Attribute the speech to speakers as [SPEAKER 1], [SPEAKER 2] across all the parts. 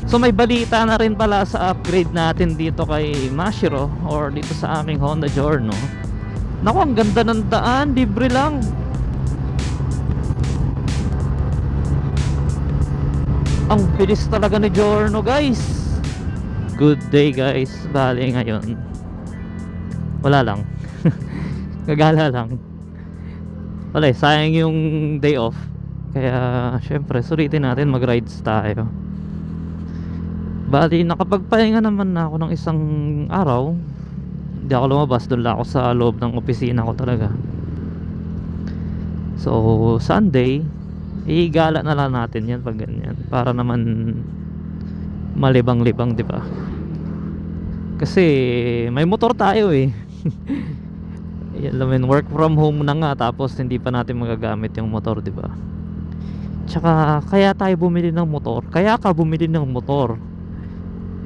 [SPEAKER 1] So may balita na rin pala sa upgrade natin dito kay Mashiro or dito sa aking Honda Giorno. Naku, ang ganda ng daan, libre lang. Ang bilis talaga ni Giorno, guys. Good day, guys. Bali ngayon wala lang. Gagala lang. Wala, sayang yung day off. Kaya syempre sulitin natin mag-rides tayo. Bali nakapagpahinga naman na ako ng isang araw. Hindi ako lumabas, doon lang ako sa loob ng opisina ko talaga. So Sunday igala na lang natin yan pag ganyan, para naman malibang-libang, di ba? Kasi may motor tayo eh. Alam, work from home na nga, tapos hindi pa natin magagamit yung motor, di ba? Tsaka kaya tayo bumili ng motor, kaya ka bumili ng motor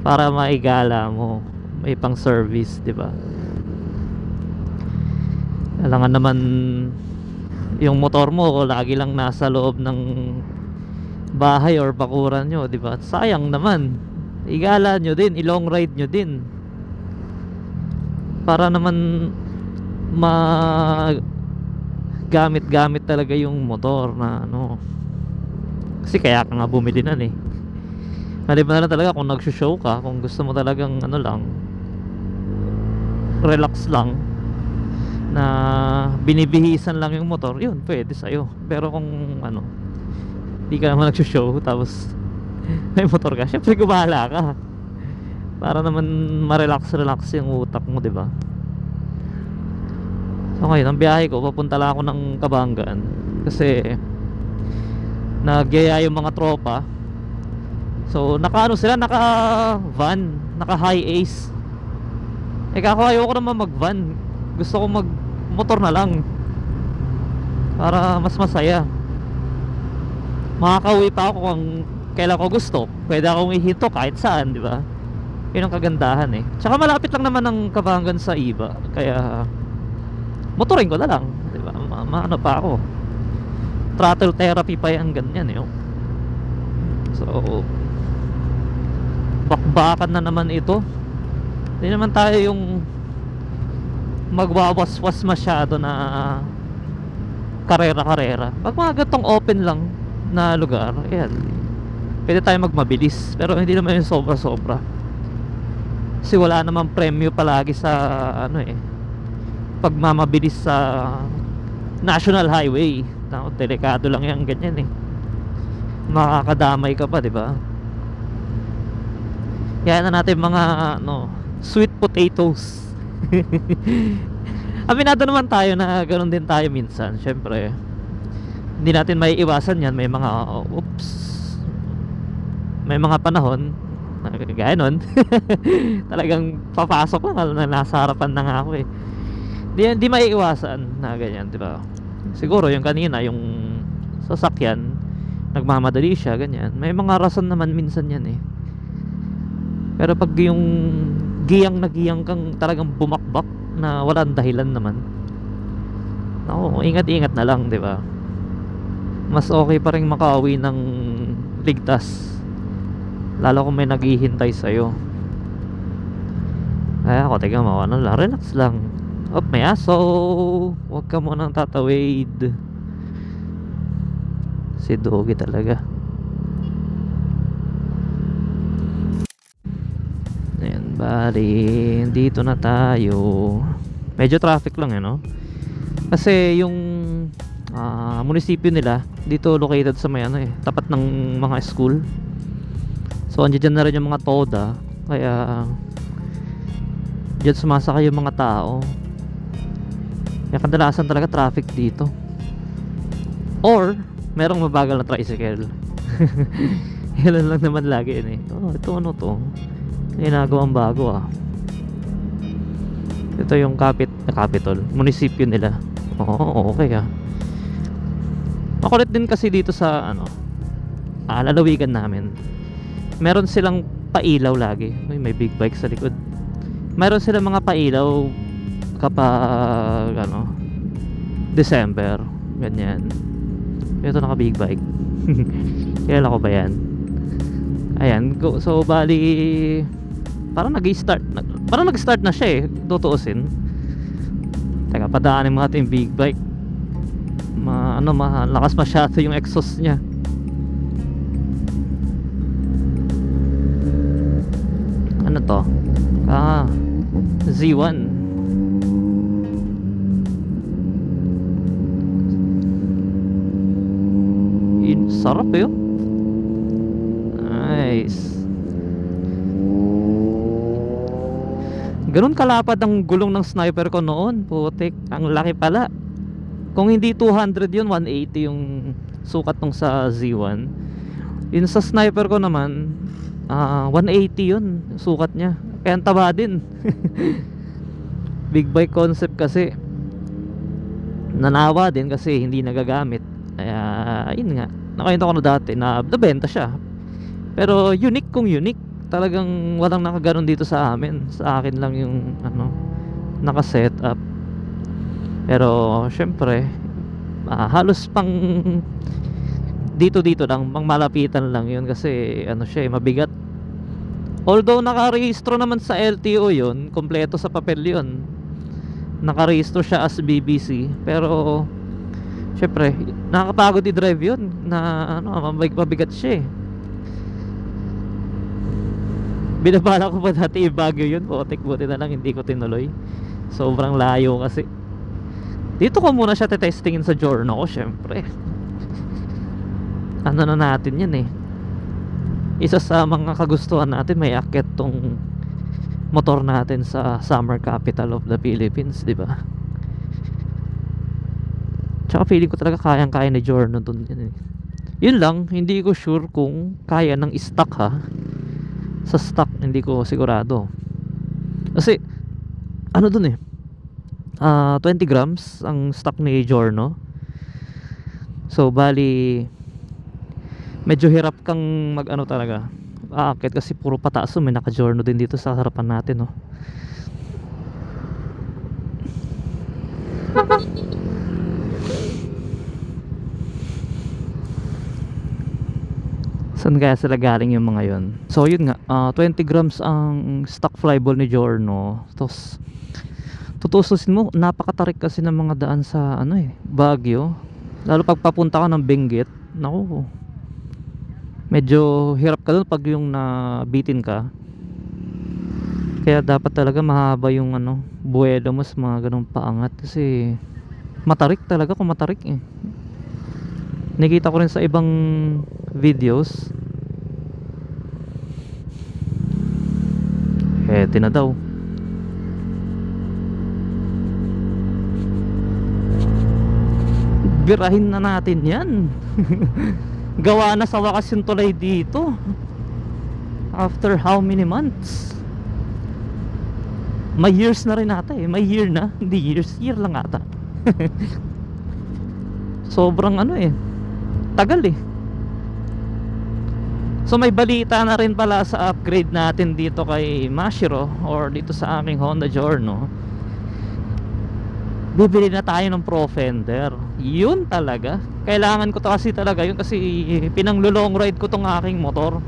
[SPEAKER 1] para maigala mo, may pang service, di ba? Kailangan naman yung motor mo lagi lang nasa loob ng bahay or bakuran nyo, di ba? Sayang naman, igala nyo din, i-long ride nyo din, para naman gamit talaga yung motor na ano. Kasi kaya ka nga bumili nan eh. Maliban na lang talaga kung nag-show ka, kung gusto mo talagang ano lang, relax lang, na binibihisan lang yung motor, yun pwede sa'yo. Pero kung ano, di ka naman nag-show tapos may motor ka, syempre gumahala ka para naman ma-relax yung utak mo, di ba? So ngayon, ang biyahe ko, papunta lang ako ng Kabanggaan kasi nagyaya yung mga tropa. So naka sila, naka van, naka high ace. Eh kako, ayoko naman mag van, gusto ko mag motor na lang para mas masaya. Makakauwi pa ako kung kailan ko gusto, pwede akong ihinto kahit saan, di ba? Yun ang kagandahan eh. Tsaka malapit lang naman ang Kabanggan sa iba, kaya motorin ko na lang, di ba? Maano pa ako, throttle therapy pa yung ganyan eh. So bakbakan na naman ito. Hindi naman tayo yung magwawaswas masyado na karera. Pag mga gatong open lang na lugar, ayan, pwede tayo magmabilis, pero hindi naman yung sobra. Kasi wala namang premyo palagi sa ano eh, pagmamabilis sa national highway. Delikado lang yung ganyan eh, makakadamay ka pa, di ba? Kaya na natin mga ano, sweet potatoes. Aminado naman tayo na ganoon din tayo minsan. Syempre hindi natin may iwasan yan. May mga may mga panahon na gaya nun talagang papasok lang na nasa harapan na nga ako eh. Di may iwasan na ganyan, diba? Siguro yung kanina, yung sasakyan nagmamadali siya, ganyan. May mga rason naman minsan yan eh. Pero pag yung giyang na giyang kang talagang bumakbak na walang dahilan naman, naku, ingat-ingat na lang, di ba? Mas okay pa rin makauwi ng ligtas, lalo kung may naghihintay sa'yo. Kaya ako, tiga mo, ano lang, relax lang. May aso, huwag ka munang tatawid. Si Dogi talaga. Ayan, bali dito na tayo. Medyo traffic lang eh, no? Kasi yung munisipyo nila dito located sa may ano eh, tapat ng mga school. So andiyan na rin yung mga TODA, kaya diyan sumasakay yung mga tao. Kaya kadalasan talaga traffic dito. Or merong mabagal na tricycle. Yan lang naman lagi yun eh. Ito ano to, ginagawang bago ah. Ito yung Capitol, munisipyo nila. Okay ah. Makulit din kasi dito sa ano, lalawigan namin. Meron silang pailaw lagi. May big bike sa likod. Meron silang mga pailaw kapag ano, December, ganyan. Ito naka big bike. Kilala ko ba yan? Ayan, so bali parang nag-start na siya eh, tutuusin. Teka, padaanin mo natin yung big bike. Lakas masyado yung exhaust niya. Ano to? Z1. Sarap yun. Nice. Ganun kalapad ang gulong ng sniper ko noon. Putik, ang laki pala. Kung hindi 200 yun, 180 yung sukat nung sa Z1. Yun sa sniper ko naman 180 yun sukat niya. Kaya ang taba din. Big bike concept kasi. Nanawa din kasi hindi nagagamit. Kaya yun nga, nakita ko na dati na nabenta siya. Pero unique kung unique. Talagang walang nakaganon dito sa amin. Sa akin lang yung naka-set up. Pero syempre halos pang dito lang, pang malapitan lang yun. Kasi siya mabigat. Although nakarehistro naman sa LTO yun, kompleto sa papel yun, nakarehistro siya as BBC. Pero syempre nakakapagod i-drive yun na mabigat siya eh. Binabala ko pa dati i-Baguio yun. Putik, buti na lang hindi ko tinuloy. Sobrang layo kasi. Dito ko muna siya testingin sa Giorno ko, syempre. Ano na natin yan eh. Isa sa mga kagustuhan natin, may akit tong motor natin sa summer capital of the Philippines, di ba? Tsaka feeling ko talaga kayang-kaya ni Giorno dun yan eh. Yun lang, hindi ko sure kung kaya ng stock ha. Sa stock hindi ko sigurado. Kasi dun eh 20 grams ang stock ni Giorno. So bali medyo hirap kang talaga aakit kasi puro pataas. May naka Giorno din dito sa harapan natin, no? Saan kaya sila galing yung mga yun? So yun nga, 20 grams ang stock flyball ni Giorno. Tapos tutususin mo, napakatarik kasi ng mga daan sa Baguio. Lalo pag papunta ka ng Benguet, naku, medyo hirap ka dun pag yung nabitin ka. Kaya dapat talaga mahaba yung buwelo mo sa mga ganong paangat. Kasi matarik talaga, kung matarik eh. Nakita ko rin sa ibang videos. Na daw. Birahin na natin yan. Gawa na sa wakas yung tulay dito. After how many months? May years na rin ata eh. May year na. Hindi years, year lang ata. Sobrang tagal eh. So may balita na rin pala sa upgrade natin dito kay Mashiro, or dito sa aming Honda Giorno. Bibili na tayo ng Pro Fender. Yun talaga. Kailangan ko to kasi talaga yun, kasi pinang-long ride ko tong aking motor.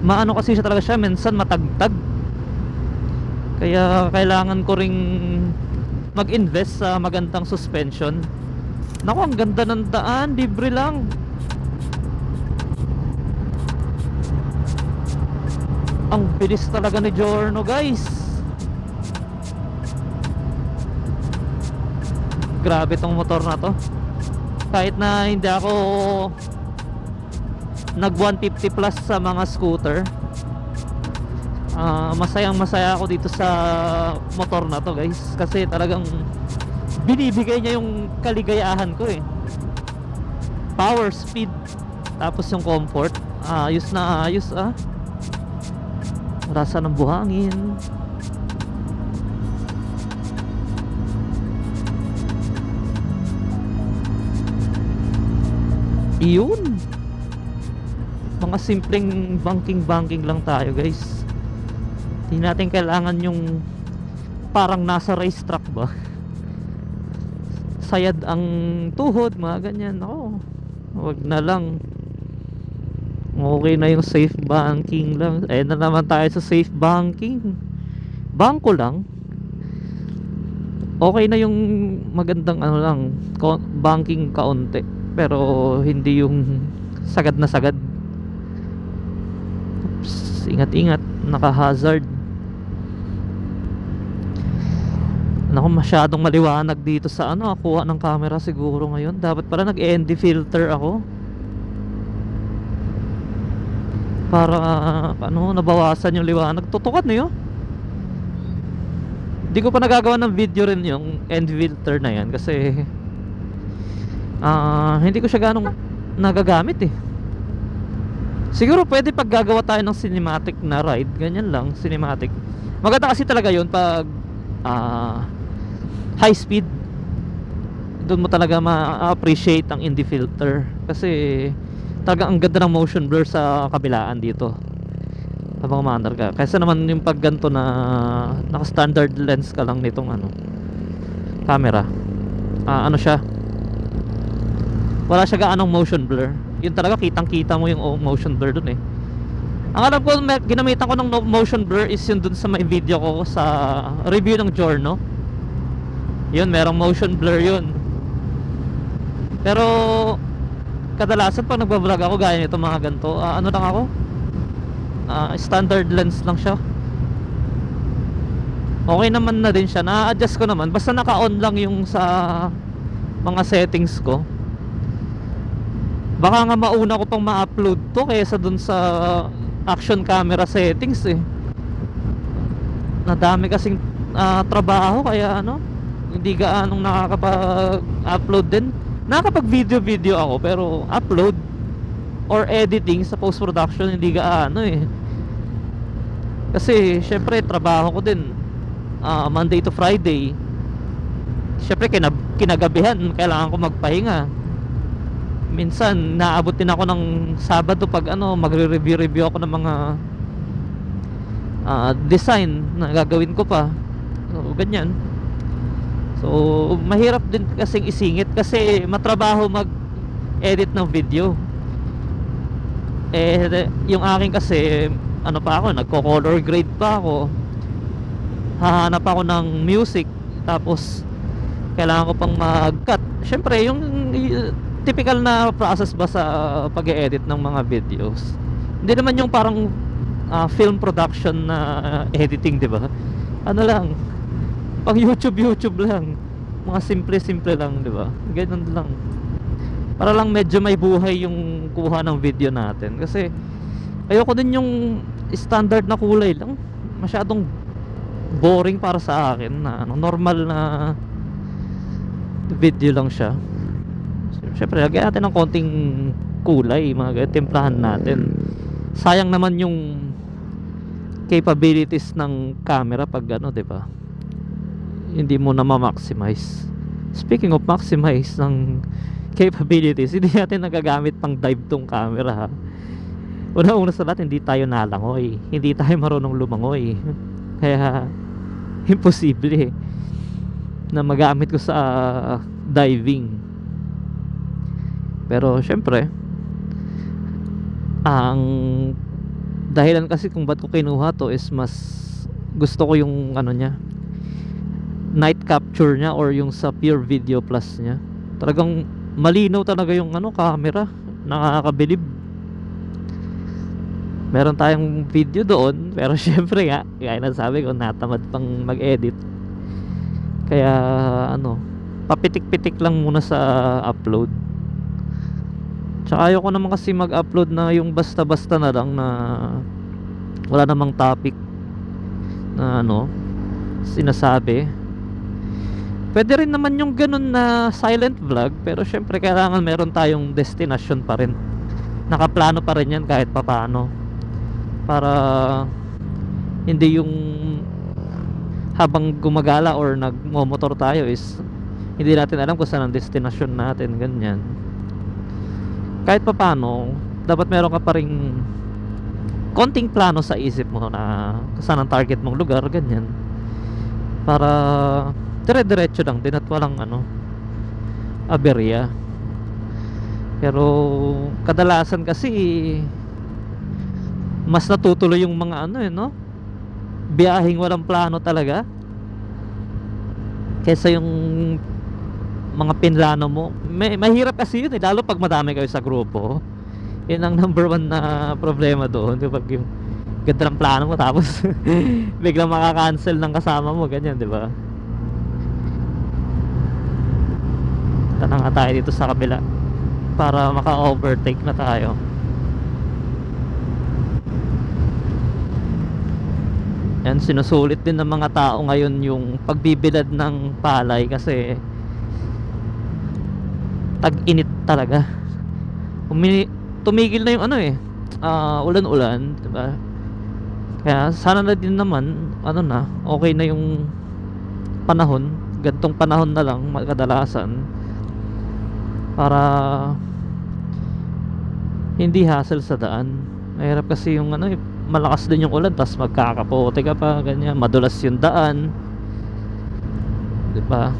[SPEAKER 1] Kasi siya talaga siya, minsan matagtag. Kaya kailangan ko ring mag-invest sa magandang suspension. Naku, ang ganda ng daan, libre lang. Ang bilis talaga ni Giorno, guys. Grabe tong motor na to. Kahit na hindi ako nag 150 plus sa mga scooter, masayang masaya ako dito sa motor na to, guys. Kasi talagang binibigay niya yung kaligayahan ko eh. Power, speed, tapos yung comfort. Ayos na ayos rasa ng buhangin. Iyon, mga simpleng banking lang tayo, guys. Hindi natin kailangan yung parang nasa racetrack ba. sayad ang tuhod, mga ganyan. Ako, wag na lang. Okay na yung safe banking lang. Na naman tayo sa safe banking. Bangko lang. Okay na yung magandang ano lang, banking kaunti. Pero hindi yung sagad na sagad. Oops, ingat-ingat, naka-hazard. Naku, masyadong maliwanag dito sa ano, kuha ng camera siguro ngayon. Dapat pala nag-ND filter ako. Para ano, nabawasan yung liwanag. Tutukan niyo. Hindi ko pa nagagawa ng video rin yung ND filter na yan kasi hindi ko siya ganong nagagamit eh. Siguro pwede pag gagawa tayo ng cinematic na ride, ganyan lang, cinematic. Maganda kasi talaga yun pag high speed. Doon mo talaga ma-appreciate ang ND filter kasi talaga ang ganda ng motion blur sa kabilaan dito habang umaandar ka. Kaysa naman yung pag ganito na naka standard lens ka lang nitong ano, camera, ano siya, wala siya gaanong motion blur. Yun talaga, kitang kita mo yung motion blur dun eh. Ang alam ko, ginamitan ko ng motion blur is yun dun sa may video ko sa review ng Giorno. Yun, merong motion blur yun. Pero kadalasan pag nagbablog ako gaya nito mga ganito, ano lang ako, standard lens lang siya. Okay naman na din siya, na-adjust ko naman. Basta naka-on lang yung sa mga settings ko. Baka nga mauna ko pang ma-upload to kaysa dun sa action camera settings eh. Nadami kasing trabaho kaya ano, hindi gaanong nakakapag-upload din. Nakakapag-video ako pero upload or editing sa post-production hindi gaano eh. Kasi syempre trabaho ko din Monday to Friday. Syempre kinagabihan kailangan ko magpahinga. Minsan naabot din ako ng Sabado pag ano, magre-review ako ng mga design na gagawin ko pa. So ganyan. So mahirap din kasing isingit kasi matrabaho mag-edit ng video. Yung akin kasi ano pa ako, nagko-color grade pa ako. Hahanap ako ng music tapos kailangan ko pang mag-cut. Syempre yung typical na process ba sa pag-edit ng mga videos. Hindi naman yung parang film production na editing, 'di ba? Ano lang, pang YouTube lang. Mga simple lang, 'di ba? Ganun lang. Para lang medyo may buhay yung kuha ng video natin. Kasi ayoko din yung standard na kulay lang. Masyadong boring para sa akin na normal na video lang siya. Siyempre lagyan natin ng konting kulay, mga timplahan natin. Sayang naman yung capabilities ng camera pag ano, 'di ba? Hindi mo na ma-maximize. Speaking of maximize ng capabilities, hindi natin nagagamit pang dive tong camera ha. Una sa lahat, hindi tayo nalangoy, hindi tayo marunong lumangoy. Kaya imposible na magamit ko sa diving. Pero syempre ang dahilan kasi kung ba't ko kinuha to is mas gusto ko yung ano niya, night capture niya or yung sa Pure Video Plus niya. Talagang malinaw talaga yung ano, camera, nakakabilib. Meron tayong video doon pero syempre nga, gaya na sabi ko, natamad pang mag-edit. Kaya ano, papitik-pitik lang muna sa upload. Tsaka ayoko naman kasi mag-upload na yung basta-basta na lang na wala namang topic na ano sinasabi. Pwede rin naman yung ganun na silent vlog, pero syempre kailangan meron tayong destination pa rin. Nakaplano pa rin yan kahit papaano, para hindi yung habang gumagala or nagmomotor tayo is hindi natin alam kung saan ang destination natin, ganyan. Kahit papaano dapat meron ka pa ring konting plano sa isip mo na kung saan ang target mong lugar, ganyan, para dire-diretso lang din at walang ano, aberya. Pero kadalasan kasi mas natutuloy yung mga ano no, biyaheng walang plano talaga, kesa yung mga pinlano mo. Mahirap kasi yun lalo pag madami kayo sa grupo. Yun ang number one na problema doon, kapag yung ganda ng plano mo tapos biglang makakancel ng kasama mo, ganyan, di ba? Tanong nga tayo dito sa kabila para maka-overtake na tayo. Yan, sinusulit din ng mga tao ngayon yung pagbibilad ng palay kasi tag-init talaga. Tumigil na yung ano ulan-ulan, diba? Kaya sana na din naman okay na yung panahon, gantong panahon na lang kadalasan, para hindi hassle sa daan. Mahirap kasi yung malakas din yung ulan tas magkakapote ka pa, ganyan, madulas yung daan, diba?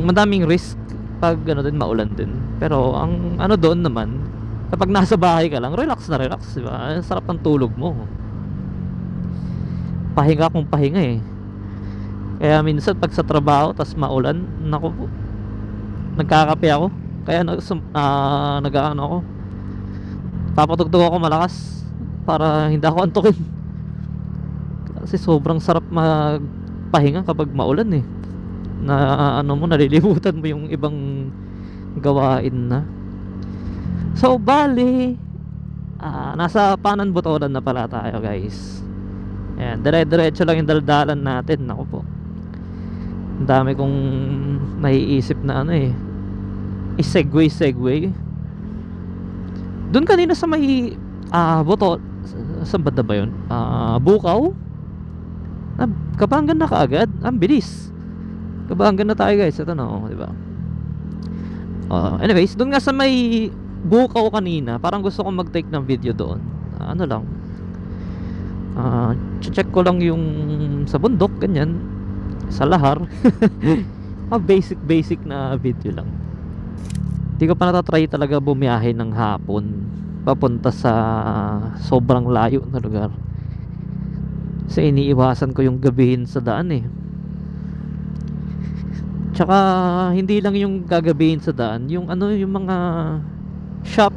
[SPEAKER 1] Madaming risk pag din maulan din. Pero ang doon naman, kapag nasa bahay ka lang, relax na relax, diba? Sarap ng tulog mo, pahinga kung pahinga Kaya minsan pag sa trabaho tas maulan, naku po, nagkakape ako. Kaya nag-ano ako, papatugtog ako malakas para hindi ako antukin. Kasi sobrang sarap magpahinga kapag maulan na nalilimutan mo yung ibang gawain na. So bali, nasa Pananbutolan na pala tayo, guys. Ayan, dire-diretso lang yung daldalan natin. Ako po, ang dami kong naiisip na i-segue. Doon kanina sa may saan ba yun? Bukaw. Kabanggan na kaagad. Ang bilis. Kabanggan na tayo, guys. Ito na, di ba? Anyways, doon nga sa may Bukaw kanina, parang gusto kong mag-take ng video doon. Check ko lang yung sa bundok, ganyan, sa lahar. Basic na video lang. Hindi ko pa natatry talaga bumiyahe ng hapon papunta sa sobrang layo na lugar. Kasi iniiwasan ko yung gabihin sa daan Tsaka hindi lang yung gagabihin sa daan, yung yung mga shop,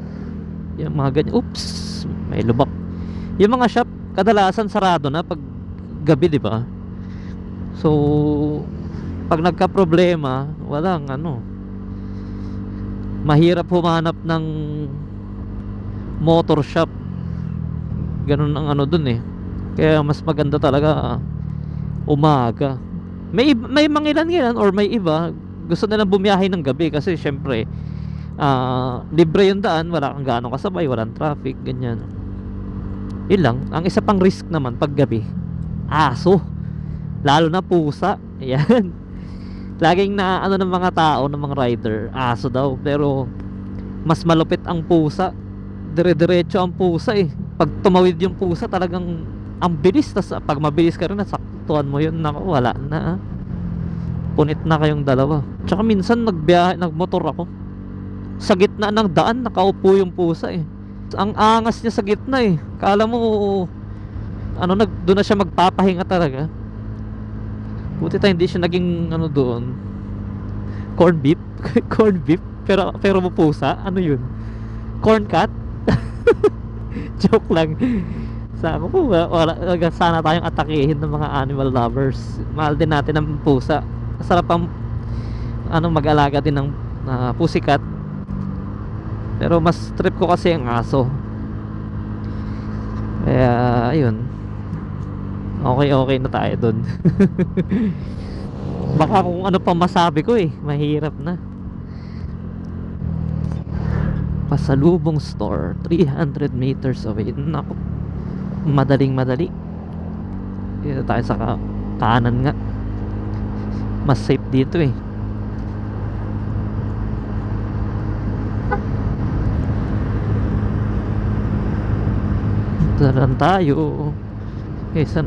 [SPEAKER 1] yung mga ganyan. Oops, may lubak. Yung mga shop kadalasan sarado na pag gabi, di ba? So pag nagka-problema, walang mahirap humanap ng motor shop. Ganun ang dun Kaya mas maganda talaga umaga. May mangilan-ngilan or may iba gusto nilang bumiyahe ng gabi kasi syempre libre yung daan, wala kang gaano kasabay, walang traffic, ganyan. Yun lang. Ang isa pang risk naman pag gabi, aso, lalo na pusa. Ayan. Laging na ng mga tao, ng mga rider, aso daw, pero mas malupit ang pusa. Dire-diretso ang pusa Pag tumawid yung pusa, talagang ang bilis. Tas pag mabilis ka rin, nasaktuhan mo yun, naku, wala na. Punit na kayong dalawa. Tsaka minsan nagmotor ako, sa gitna ng daan nakaupo yung pusa Ang angas niya sa gitna Kala mo doon na siya magpapahinga talaga. Buti tayo hindi siya naging doon, corn beef. Corn beef pero mo pusa, yun, corn cat. Joke lang. Sabi ko wala, sana tayong atakihin ng mga animal lovers. Mahal din natin ang pusa. Sarap ang mag-alaga din ng pussycat. Pero mas trip ko kasi ang aso. Kaya ayun, okay na tayo dun. Baka kung ano pa masabi ko mahirap na. Pasalubong store, 300 meters away. Naku, madali. Dito tayo sa kanan nga, mas safe dito Daran tayo kaysa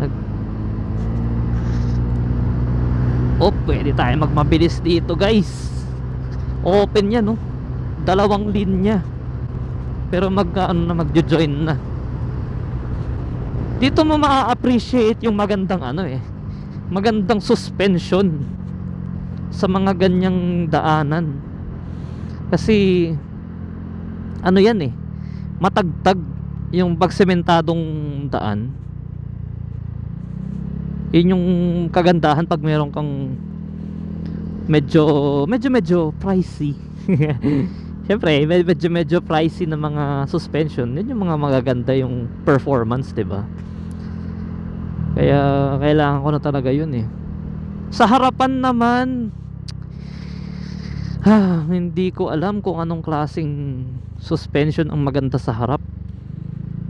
[SPEAKER 1] pwede tayo magmabilis dito, guys. Open yan, no? Dalawang linya. Pero magjo-join na. Dito mo ma-appreciate yung magandang magandang suspension sa mga ganyang daanan. Kasi yan matagtag yung pagsementadong daan. Yun yung kagandahan pag meron kang medyo pricey. Siyempre, medyo pricey na mga suspension. Yun yung mga magaganda yung performance, 'di ba? Kaya kailangan ko na talaga yun Sa harapan naman, hindi ko alam kung anong klaseng suspension ang maganda sa harap.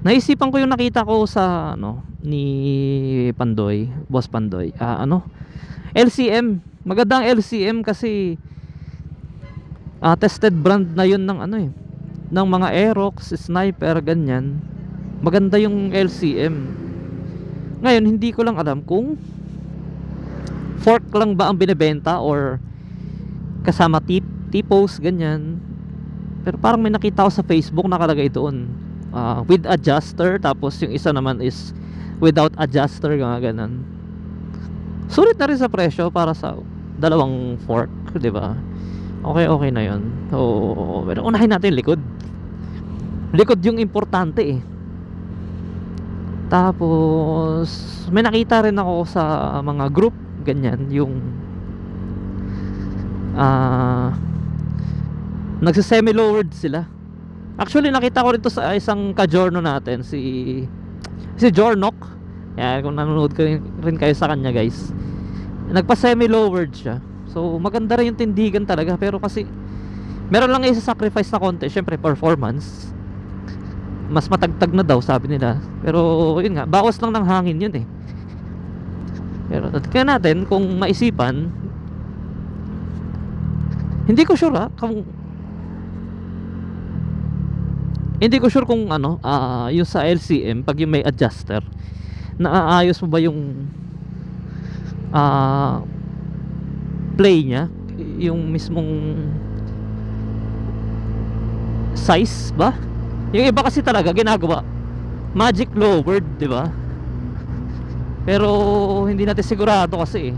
[SPEAKER 1] Naisipan ko yung nakita ko sa ni Pandoy, Boss Pandoy. LCM. Magandang LCM kasi tested brand na yun ng ng mga Aerox, Sniper, ganyan. Maganda yung LCM. Ngayon, hindi ko lang alam kung fork lang ba ang binebenta or kasama T-post, ganyan. Pero parang may nakita ko sa Facebook nakalagay doon with adjuster, tapos yung isa naman is without adjuster, ganun. Sulit na rin sa presyo para sa dalawang fork, 'di ba? Okay na 'yon. So, pero unahin natin likod. Likod yung importante Tapos may nakita rin ako sa mga group ganyan, yung nagse-semi-lowered sila. Actually nakita ko rito sa isang ka-journo natin, si Jornok. Yan, kung nanonood rin kayo sa kanya, guys. Nagpa-semi-lowered siya. So maganda rin yung tindigan talaga, pero kasi meron lang isa-sacrifice na konti, syempre performance. Mas matagtag na daw sabi nila. Pero yun nga, bawas lang ng hangin yun Pero kaya natin kung maisipan, hindi ko sure hindi ko sure kung yung sa LCM pag yung may adjuster, naaayos mo ba yung play nya, yung mismong size ba? Yung iba kasi talaga ginagawa magic lowered, di ba? Pero hindi natin sigurado kasi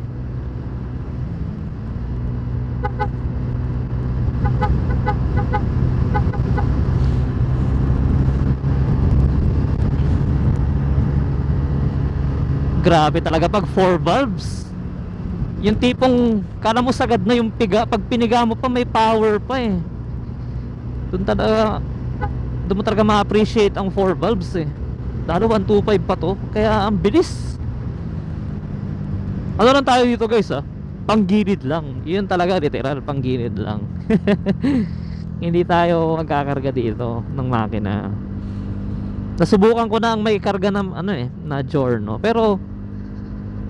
[SPEAKER 1] grabe talaga pag 4 valves. Yung tipong kala mo sagad na yung piga, pag piniga mo pa may power pa doon mo talaga ma-appreciate ang 4 valves lalo 125 pa to, kaya ang bilis. Ano lang tayo dito, guys, panggilid lang. Yun talaga, literal panggilid lang. Hindi tayo magkakarga dito ng makina. Nasubukan ko na ang may karga ng na Giorno, pero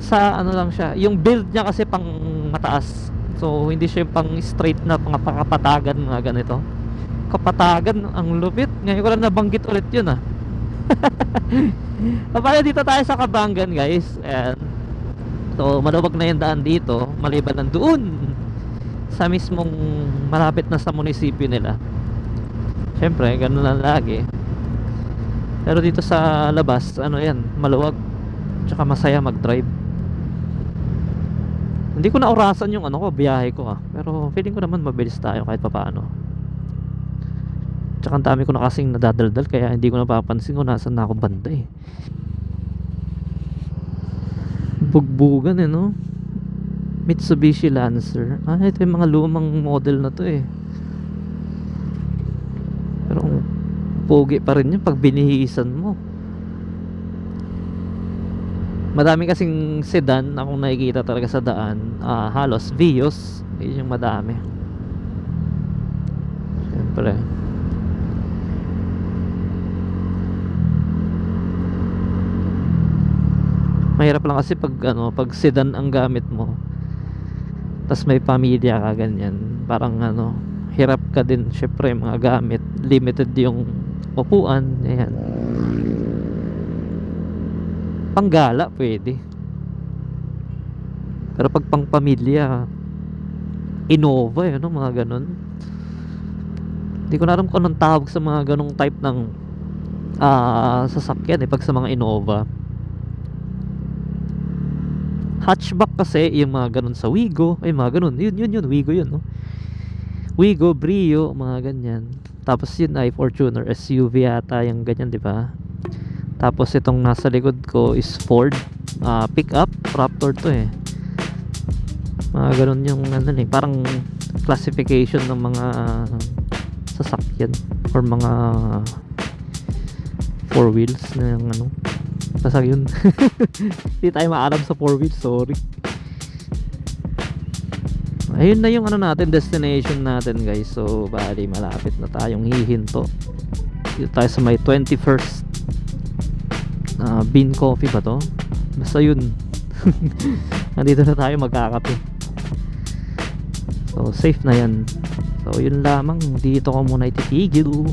[SPEAKER 1] sa lang siya, yung build niya kasi pang mataas. So hindi siya pang straight na pangapatagan mga ganito. Kapatagan, ang lupit. Ngayon ko lang nabanggit ulit yun Papaya dito tayo sa Kabangan, guys. Ayan. So maluwag na yung daan dito, maliban ng doon sa mismong malapit na sa munisipyo nila. Siyempre, ganun lang lagi. Pero dito sa labas, yan, maluwag. Tsaka masaya mag-drive. Hindi ko na orasan yung biyahe ko pero feeling ko naman mabilis tayo kahit papaano. Tsaka ang dami ko na kasing nadadaldal, kaya hindi ko napapansin kung nasan na ako banda Bugbugan no? Mitsubishi Lancer. Ito yung mga lumang model na to pero pogi pa rin yun pag binihisan mo. Madami kasing sedan akong nakikita talaga sa daan. Halos Vios, yun yung madami. Siyempre mahirap lang kasi pag sedan ang gamit mo, tas may pamilya ka ganyan, parang hirap ka din syempre mga gamit, limited yung upuan, ayan. Panggala pwede, pero pag pang pamilya Innova mga ganun. Hindi ko na alam kung anong tawag sa mga ganong type ng sasakyan pag sa mga Innova. Hatchback kasi yung mga ganun sa Wigo, ay mga ganun, yun Wigo yun, no? Wigo, Brio, mga ganyan. Tapos yun ay Fortuner SUV yata yung ganyan, di ba? Tapos itong nasa likod ko is Ford pickup, Raptor to mga ganun yung parang classification ng mga sasakyan or mga four wheels na yung basta yun. Hindi tayo maalam sa four wheels, sorry. Ayun na yung natin, destination natin guys. So bali malapit na tayong hihinto. Dito tayo sa may 21st Bean Coffee ba to? Basta yun. Nandito na tayo magkakape. So safe na yan. So yun lamang, dito ko muna ititigil.